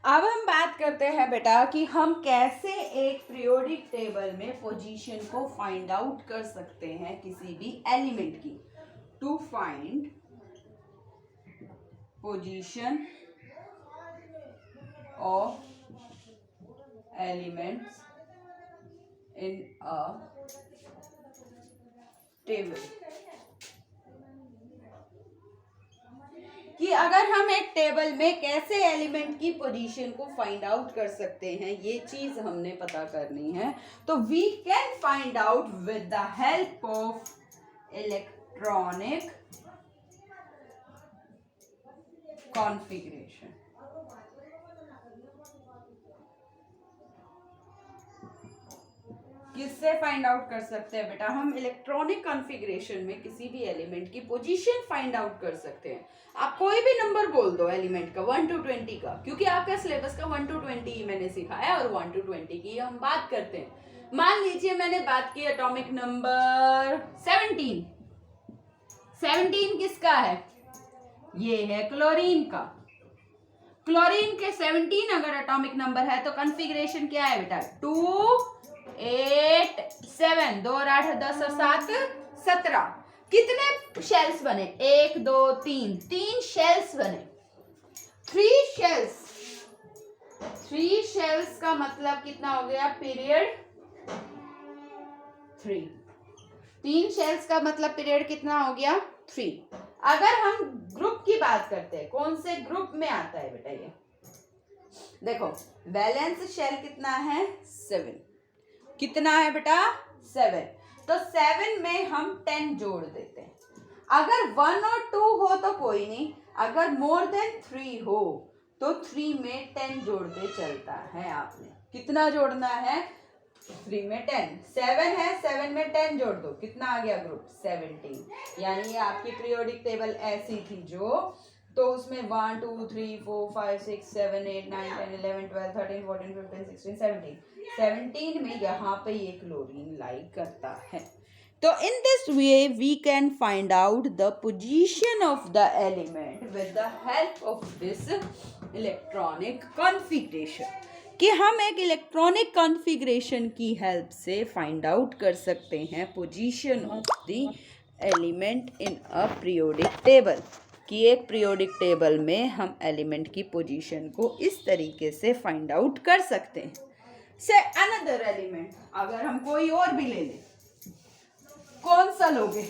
अब हम बात करते हैं बेटा कि हम कैसे एक पीरियोडिक टेबल में पोजीशन को फाइंड आउट कर सकते हैं किसी भी एलिमेंट की। To find position of elements in a table, कि अगर हम एक टेबल में कैसे एलिमेंट की पोजीशन को फाइंड आउट कर सकते हैं, ये चीज हमने पता करनी है। तो we can find out with the help of electronic configuration. किससे फाइंड आउट कर सकते हैं बेटा? हम इलेक्ट्रॉनिक कॉन्फ़िगरेशन में किसी भी एलिमेंट की पोजीशन फाइंड आउट कर सकते हैं। आप कोई भी नंबर बोल दो एलिमेंट का 1 to 20 का, क्योंकि आपका सिलेबस का 1 to 20 ही मैंने सिखाया और 1 to 20 की हम बात करते हैं। मान लीजिए मैंने बात की एटॉमिक नंबर 17। 17 किसका है? ये है क्लोरीन का। क्लोरीन के 17 अगर एटॉमिक नंबर है तो कॉन्फ़िगरेशन क्या है बेटा? 2 8 7, 2 और 8 10 और 7 17। कितने शेल्स बने? 1 2 3, 3 शेल्स बने। 3 शेल्स का मतलब कितना हो गया? पीरियड 3। 3 शेल्स का मतलब पीरियड कितना हो गया? 3। अगर हम ग्रुप की बात करते हैं, कौन से ग्रुप में आता है बेटा ये? देखो, वैलेंस शेल कितना है? 7। कितना है बेटा? 7। तो 7 में हम 10 जोड़ देते हैं। अगर 1 और 2 हो तो कोई नहीं, अगर मोर देन 3 हो तो 3 में 10 जोड़ते चलता है। आपने कितना जोड़ना है? 3 में 10। 7 है, 7 में 10 जोड़ दो, कितना आ गया ग्रुप? 17। यानी ये आपकी पीरियोडिक टेबल ऐसी थी जो, तो उसमें 1 2 3 4 5 6 7 8 9 10 11 12 13 14 15 16 17। 17 में यहाँ पे ये क्लोरीन लाई करता है। तो in this way we can find out the position of the element with the help of this electronic configuration, कि हम एक इलेक्ट्रॉनिक कॉन्फ़िगरेशन की हेल्प से फाइंड आउट कर सकते हैं position of the element in a periodic table, कि एक पीरियोडिक टेबल में हम एलिमेंट की पोजीशन को इस तरीके से फाइंड आउट कर सकते हैं। से अनदर एलिमेंट अगर हम कोई और भी ले लें, कौन सा लोगे?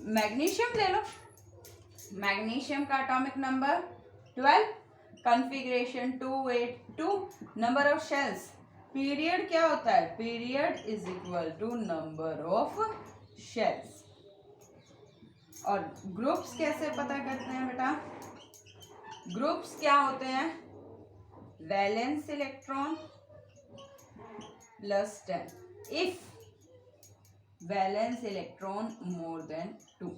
मैग्नीशियम ले लो। मैग्नीशियम का atomic number 12, configuration 282, number of shells. Period क्या होता है? Period is equal to number of shells. और ग्रुप्स कैसे पता करते हैं बेटा? ग्रुप्स क्या होते हैं? Valence electron plus 10 if valence electron more than 2।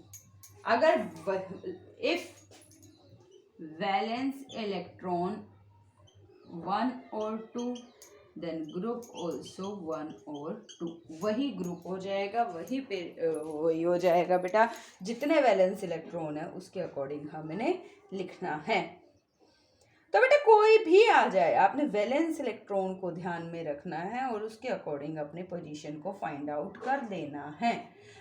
अगर इफ वैलेंस इलेक्ट्रॉन 1 और 2, देन ग्रुप ऑल्सो 1 और 2। वही ग्रुप हो जाएगा, वही हो जाएगा बेटा। जितने वैलेंस इलेक्ट्रॉन है उसके अकॉर्डिंग हमने लिखना है। तो बेटा कोई भी आ जाए, आपने वैलेंस इलेक्ट्रॉन को ध्यान में रखना है और उसके अकॉर्डिंग अपने पोजीशन को फाइंड आउट कर देना है।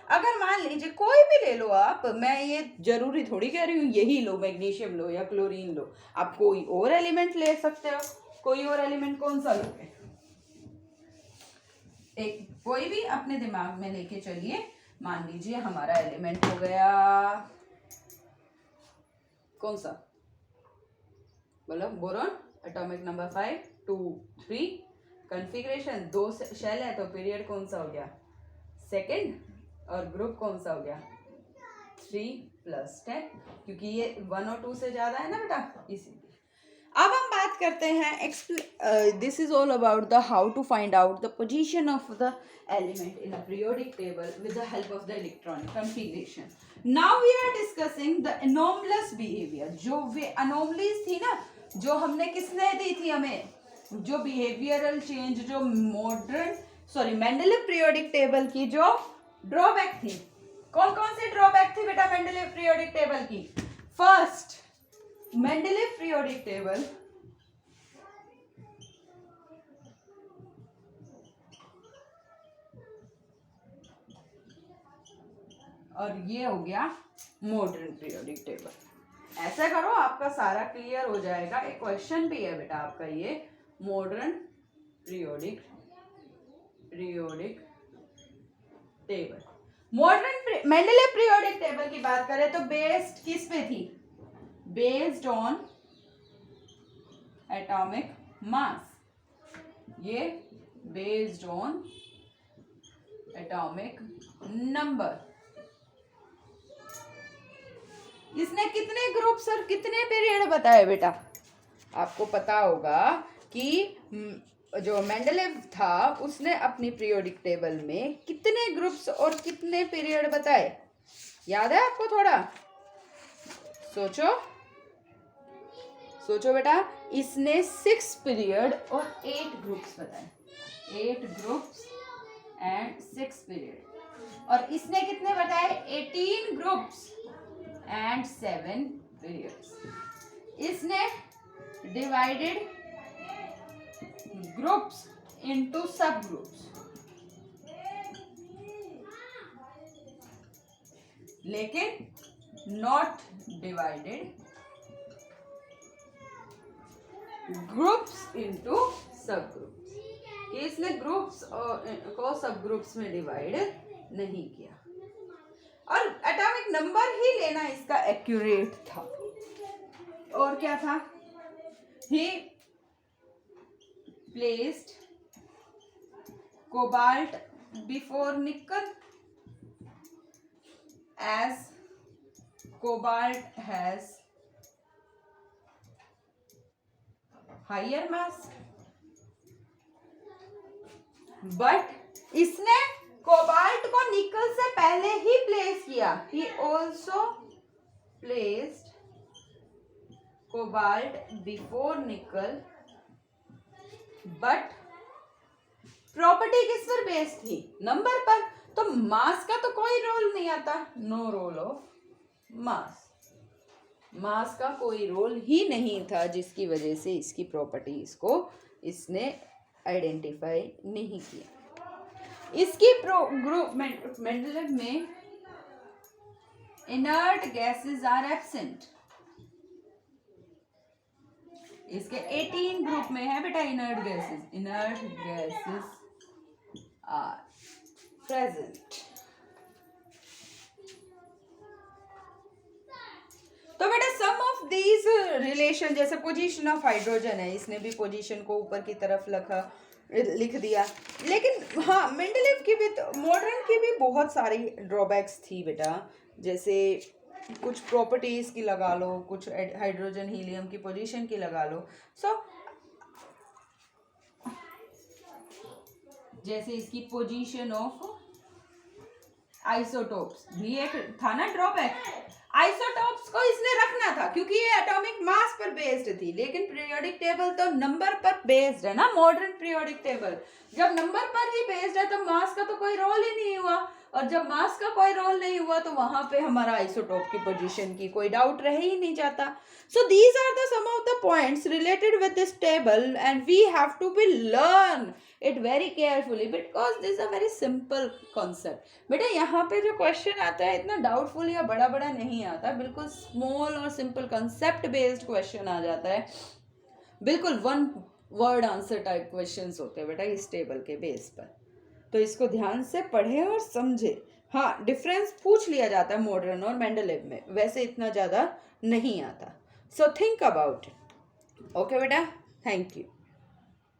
अगर मान लीजिए कोई भी ले लो आप, मैं ये जरूरी थोड़ी कह रही हूँ यही लो, मैग्नीशियम लो या क्लोरीन लो, आप कोई और एलिमेंट ले सकते हो। कोई और एलिमेंट कौन सा लोगे? एक कोई भी अपने दिमाग में लेके चलिए। मान लीजिए हमारा एलिमेंट हो गया कौन सा? बोलो। Boron, atomic number 5 2 3, configuration 2 shell है तो पीरियड कौन सा हो गया? सेकंड। और ग्रुप कौन सा हो गया? 3 + 10, क्योंकि ये 1 और 2 से ज्यादा है ना बेटा, इसीलिए। अब हम बात करते हैं, this is all about the how to find out the position of the element in a periodic table with the help of the electronic configuration. Now we are discussing the anomalous behaviour. जो वे anomalies थी ना, जो हमने किसने दी थी हमें? जो बिहेवियरल चेंज, जो मेंडलीव पीरियोडिक टेबल की जो ड्रॉबैक थी। कौन कौन सी ड्रॉबैक थी बेटा मेंडलीव पीरियोडिक टेबल की? फर्स्ट, मेंडलीव पीरियोडिक टेबल और ये हो गया मॉडर्न पीरियोडिक टेबल। ऐसा करो, आपका सारा क्लियर हो जाएगा। एक क्वेश्चन भी है बेटा आपका ये, modern periodic table. Modern Mendeleev periodic table की बात करें तो बेस्ड किस पे थी? Based on atomic mass. ये बेस्ड ऑन एटॉमिक नंबर। इसने कितने ग्रुप्स और कितने पीरियड बताए बेटा? आपको पता होगा कि जो मेंडलीव था उसने अपनी पीरियोडिक टेबल में कितने ग्रुप्स और कितने पीरियड बताए? याद है आपको? थोड़ा सोचो बेटा। इसने 6 पीरियड और 8 ग्रुप्स बताए, 8 ग्रुप्स एंड 6 पीरियड। और इसने कितने बताए? 18 ग्रुप्स एंड 7 पीरियड्स। इसने divided groups into sub groups, लेकिन not divided groups into sub groups. इसने ग्रुप्स को सब ग्रुप्स में डिवाइड नहीं किया। और एटॉमिक नंबर ही लेना इसका एक्यूरेट था। और क्या था? He placed cobalt before nickel as cobalt has higher mass. But इसने कोबाल्ट को निकल से पहले ही प्लेस किया। He also placed cobalt before nickel, but property किस पर बेस्ड थी? नंबर पर। तो मास का तो कोई रोल नहीं आता, नो रोल ऑफ मास। मास का कोई रोल ही नहीं था, जिसकी वजह से इसकी प्रॉपर्टीज को इसने आइडेंटिफाई नहीं किया। इसकी ग्रुप मेंडलीव में इनर्ट गैसेस आर एब्सेंट। इसके 18 ग्रुप में है बेटा इनर्ट गैसेस आर प्रेजेंट। तो बेटा सम ऑफ दीज रिलेशन, जैसे पोजीशन ऑफ हाइड्रोजन है, इसने भी पोजीशन को ऊपर की तरफ लिख दिया। लेकिन हाँ, मेंडलीव की भी, मॉडर्न की भी बहुत सारी ड्रॉबैक्स थी बेटा। जैसे कुछ प्रॉपर्टीज की लगा लो, कुछ हाइड्रोजन हीलियम की पोजीशन की लगा लो। जैसे इसकी पोजीशन ऑफ आइसोटोप्स भी एक था ना ड्रॉबैक। आइसोटोप्स को इसने रखना था क्योंकि ये एटॉमिक मास पर बेस्ड थी, लेकिन पीरियोडिक टेबल तो नंबर पर बेस्ड है ना। मॉडर्न पीरियोडिक टेबल जब नंबर पर ही बेस्ड है तो मास का तो कोई रोल ही नहीं हुआ, और जब मास का कोई रोल नहीं हुआ तो वहां पे हमारा आइसोटोप की पोजीशन की कोई डाउट रह ही नहीं जाता। So these are the some of the points related with this table and we have to be learn it very carefully because this a very simple concept. बेटा यहाँ पे जो क्वेश्चन आता है इतना डाउटफुल या बड़ा बड़ा नहीं आता, बिल्कुल स्मॉल और सिंपल कंसेप्ट बेस्ड क्वेश्चन आ जाता है। बिल्कुल 1 वर्ड आंसर टाइप क्वेश्चंस होते हैं बेटा इस टेबल के बेस पर। तो इसको ध्यान से पढ़े और समझे। हाँ, डिफरेंस पूछ लिया जाता है मॉडर्न और मेंडलीव में, वैसे इतना ज़्यादा नहीं आता। So think about it. Okay बेटा, थैंक यू।